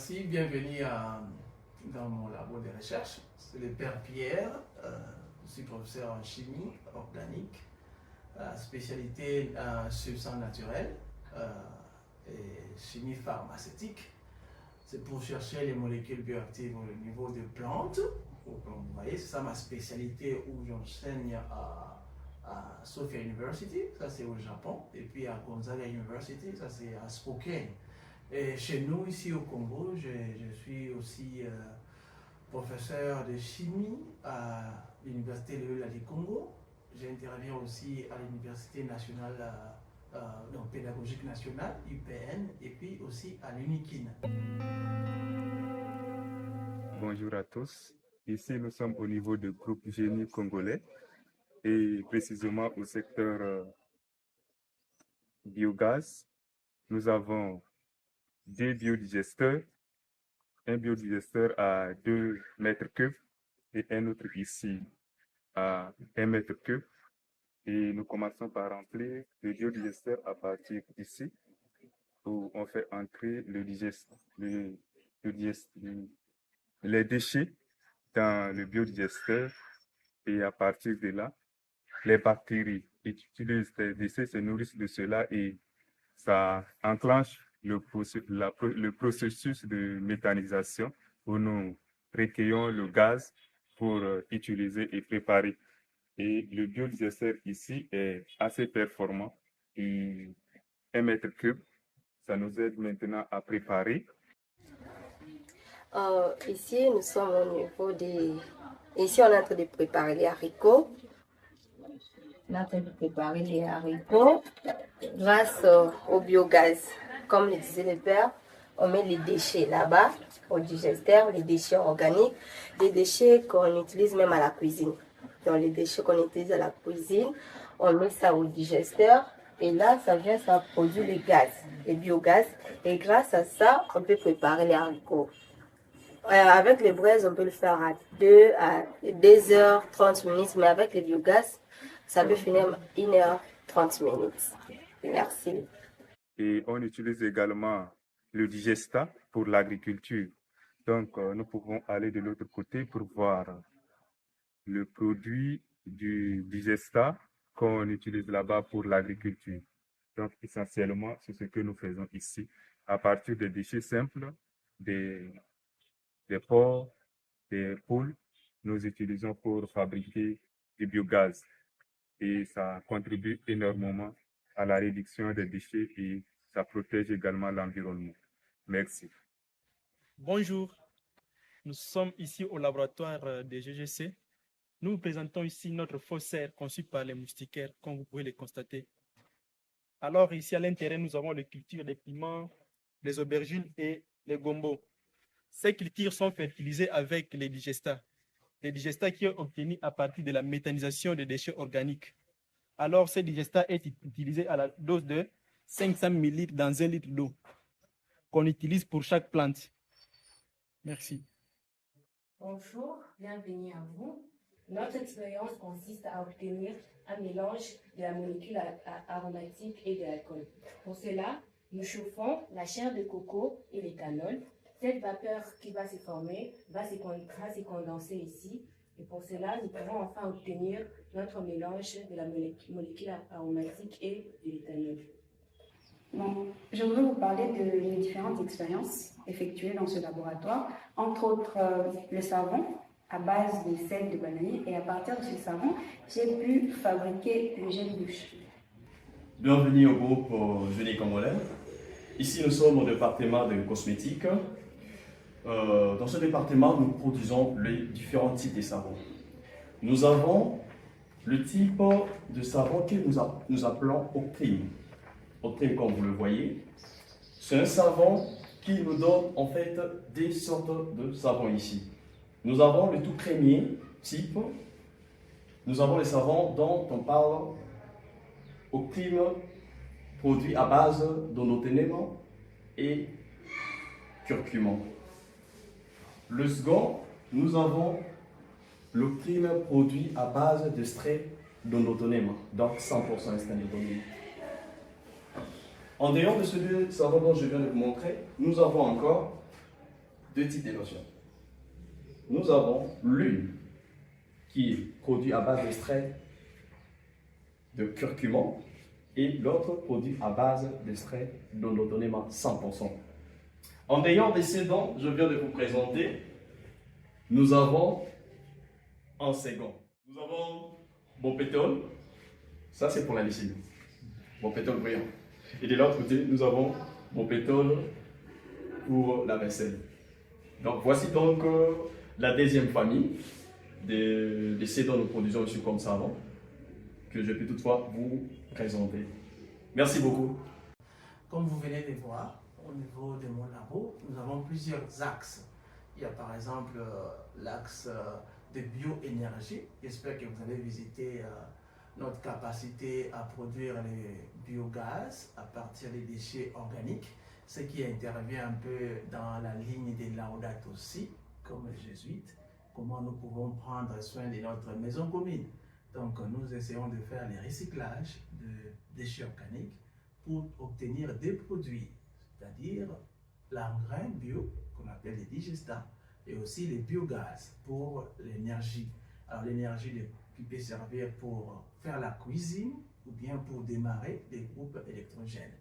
merci. Bienvenue dans mon labo de recherche. C'est le père Pierre. Je suis professeur en chimie organique, spécialité substances naturelles et chimie pharmaceutique. C'est pour chercher les molécules bioactives au niveau des plantes. Comme vous voyez, c'est ça ma spécialité où j'enseigne à Sophia University, ça c'est au Japon, et puis à Gonzaga University, ça c'est à Spokane. Et chez nous, ici au Congo, je suis aussi professeur de chimie à l'Université Loyola du Congo. J'interviens aussi à l'Université nationale, pédagogique nationale, UPN, et puis aussi à l'UNIKIN. Bonjour à tous. Ici, nous sommes au niveau du groupe Génie congolais et précisément au secteur biogaz. Nous avons deux biodigesteurs, un biodigesteur à 2 mètres cubes et un autre ici à 1 mètre cube. Et nous commençons par remplir le biodigesteur à partir d'ici, où on fait entrer les déchets dans le biodigesteur, et à partir de là, les bactéries utilisent les déchets, se nourrissent de cela et ça enclenche le processus de méthanisation où nous recueillons le gaz pour utiliser et préparer. Et le biodigesteur ici est assez performant. Et 1 mètre cube, ça nous aide maintenant à préparer. Ici, nous sommes au niveau des... Ici, on est en train de préparer les haricots. On est en train de préparer les haricots grâce au biogaz. Comme le disait le père, on met les déchets là-bas, au digesteur, les déchets organiques, les déchets qu'on utilise même à la cuisine. Donc, les déchets qu'on utilise à la cuisine, on met ça au digesteur. Et là, ça produit le gaz, le biogaz. Et grâce à ça, on peut préparer les haricots. Avec les braises, on peut le faire à 2 heures 30 minutes, mais avec le biogaz, ça peut finir 1 heure 30 minutes. Merci. Et on utilise également le digesta pour l'agriculture. Donc, nous pouvons aller de l'autre côté pour voir le produit du digesta qu'on utilise là-bas pour l'agriculture. Donc, essentiellement, c'est ce que nous faisons ici. À partir des déchets simples, des porcs, des poules, nous utilisons pour fabriquer du biogaz. Et ça contribue énormément à la réduction des déchets et ça protège également l'environnement. Merci. Bonjour, nous sommes ici au laboratoire des GGC. Nous vous présentons ici notre faussaire conçu par les moustiquaires, comme vous pouvez le constater. Alors ici à l'intérieur, nous avons les cultures des piments, les aubergines et les gombos. Ces cultures sont fertilisées avec les digestats qui sont obtenus à partir de la méthanisation des déchets organiques. Alors ces digestats est utilisé à la dose de 500 ml dans 1 litre d'eau qu'on utilise pour chaque plante. Merci. Bonjour, bienvenue à vous. Notre expérience consiste à obtenir un mélange de la molécule aromatique et de l'alcool. Pour cela, nous chauffons la chair de coco et l'éthanol. Cette vapeur qui va se former va se condenser ici. Et pour cela, nous pourrons enfin obtenir notre mélange de la molécule aromatique et de l'éthanol. Bon, je voudrais vous parler de différentes expériences effectuées dans ce laboratoire, entre autres le savon à base de sel de bananier, et à partir de ce savon, j'ai pu fabriquer le gel douche. Bienvenue au groupe Génie congolais. Ici, nous sommes au département de cosmétiques. Dans ce département, nous produisons les différents types de savons. Nous avons le type de savon que nous appelons Octrim. Octrim, comme vous le voyez, c'est un savon qui nous donne en fait des sortes de savons ici. Nous avons le tout crémier type. Nous avons les savons dont on parle Octrim, produit à base d'onoténéma et curcuma. Le second, nous avons l'Octrim produit à base d'extrait d'onoténéma, donc 100% extrait d'onoténéma. En dehors de ce savon dont je viens de vous montrer, nous avons encore deux types de lotions. Nous avons l'une qui est produite à base d'extrait de curcuma et l'autre produit à base d'extrait d'Ondotonema 100%. En dehors de ces dons, je viens de vous présenter, nous avons en second, nous avons Bopétol, ça c'est pour la lysine, Bopétol brillant. Et de l'autre côté, nous avons Bopétol pour la vaisselle. Donc voici donc la deuxième famille de ces dons que nous produisons ici comme savon, que je peux toutefois vous présenter. Merci beaucoup. Comme vous venez de voir, au niveau de mon labo, nous avons plusieurs axes. Il y a par exemple l'axe de bioénergie. J'espère que vous avez visité notre capacité à produire les biogaz à partir des déchets organiques, ce qui intervient un peu dans la ligne de Laudato Si, comme les jésuites, comment nous pouvons prendre soin de notre maison commune. Donc nous essayons de faire les recyclages de déchets organiques pour obtenir des produits, c'est-à-dire l'engrais bio qu'on appelle les digestats et aussi les biogaz pour l'énergie. Alors l'énergie qui peut servir pour faire la cuisine ou bien pour démarrer des groupes électrogènes.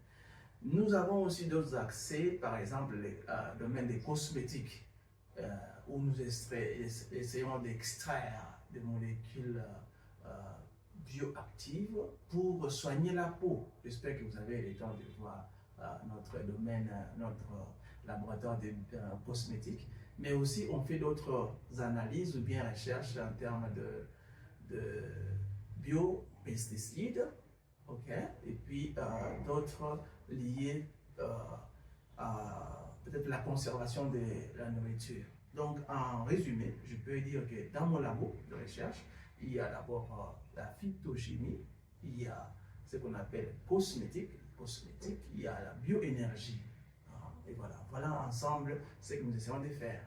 Nous avons aussi d'autres accès, par exemple le domaine des cosmétiques, où nous essayons d'extraire des molécules bioactives pour soigner la peau. J'espère que vous avez le temps de voir notre domaine, notre laboratoire de cosmétiques, mais aussi on fait d'autres analyses ou bien recherches en termes de biopesticides, et puis d'autres liés à peut-être la conservation de la nourriture. Donc en résumé, je peux dire que dans mon labo de recherche, il y a d'abord la phytochimie, il y a ce qu'on appelle cosmétique, il y a la bioénergie. Et voilà ensemble ce que nous essayons de faire.